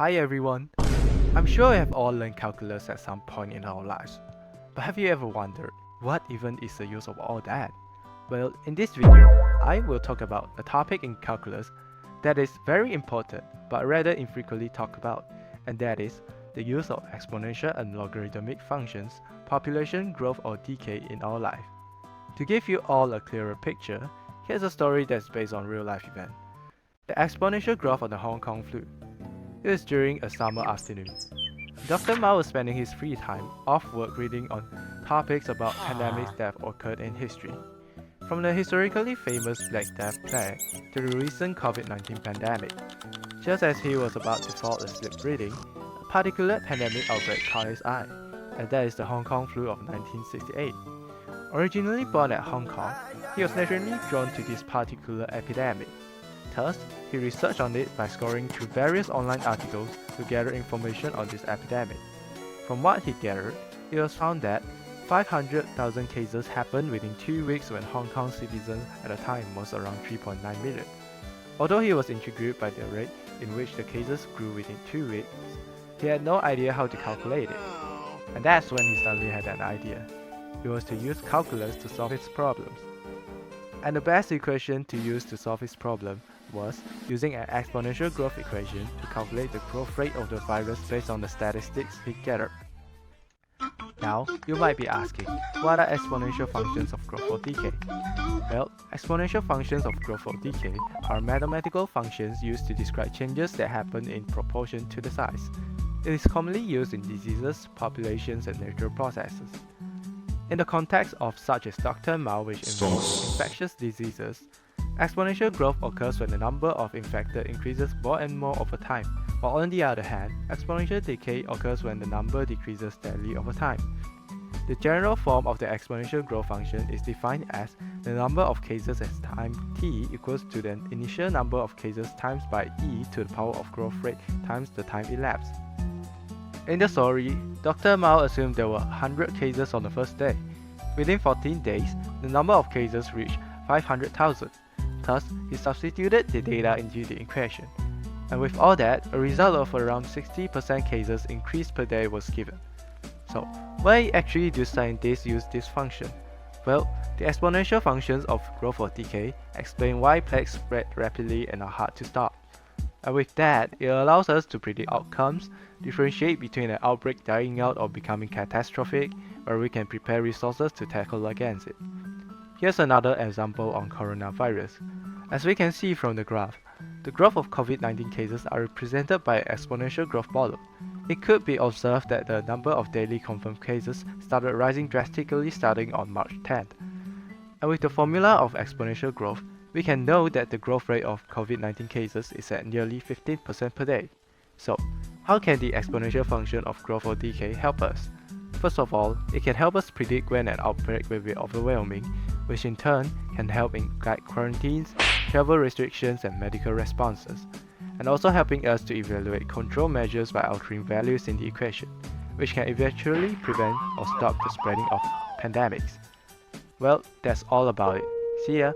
Hi everyone! I'm sure we have all learned calculus at some point in our lives. But have you ever wondered, what even is the use of all that? Well, in this video, I will talk about a topic in calculus that is very important but rather infrequently talked about, and that is the use of exponential and logarithmic functions, population growth or decay in our life. To give you all a clearer picture, here's a story that's based on real life event. The exponential growth of the Hong Kong flu. It was during a summer afternoon. Dr. Mao was spending his free time off work reading on topics about pandemics that have occurred in history. From the historically famous Black Death plague to the recent COVID-19 pandemic. Just as he was about to fall asleep reading, a particular pandemic outbreak caught his eye, and that is the Hong Kong flu of 1968. Originally born at Hong Kong, he was naturally drawn to this particular epidemic. Thus, he researched on it by scouring through various online articles to gather information on this epidemic. From what he gathered, it was found that 500,000 cases happened within 2 weeks when Hong Kong citizens at the time was around 3.9 million. Although he was intrigued by the rate in which the cases grew within 2 weeks, he had no idea how to calculate it. And that's when he suddenly had an idea. It was to use calculus to solve his problems. And the best equation to use to solve his problem was using an exponential growth equation to calculate the growth rate of the virus based on the statistics he gathered. Now, you might be asking, what are exponential functions of growth or decay? Well, exponential functions of growth or decay are mathematical functions used to describe changes that happen in proportion to the size. It is commonly used in diseases, populations, and natural processes. In the context of such as Doctor Mao, which involves infectious diseases, exponential growth occurs when the number of infected increases more and more over time, while on the other hand, exponential decay occurs when the number decreases steadily over time. The general form of the exponential growth function is defined as the number of cases as time t equals to the initial number of cases times by e to the power of growth rate times the time elapsed. In the story, Dr. Mao assumed there were 100 cases on the first day. Within 14 days, the number of cases reached 500,000. Thus, he substituted the data into the equation. And with all that, a result of around 60% cases increase per day was given. So, why actually do scientists use this function? Well, the exponential functions of growth or decay explain why plagues spread rapidly and are hard to stop. And with that, it allows us to predict outcomes, differentiate between an outbreak dying out or becoming catastrophic, where we can prepare resources to tackle against it. Here's another example on coronavirus. As we can see from the graph, the growth of COVID-19 cases are represented by an exponential growth model. It could be observed that the number of daily confirmed cases started rising drastically starting on March 10th. And with the formula of exponential growth, we can know that the growth rate of COVID-19 cases is at nearly 15% per day. So, how can the exponential function of growth or decay help us? First of all, it can help us predict when an outbreak will be overwhelming, which in turn can help in guide quarantines, travel restrictions, and medical responses, and also helping us to evaluate control measures by altering values in the equation, which can eventually prevent or stop the spreading of pandemics. Well, that's all about it. See ya!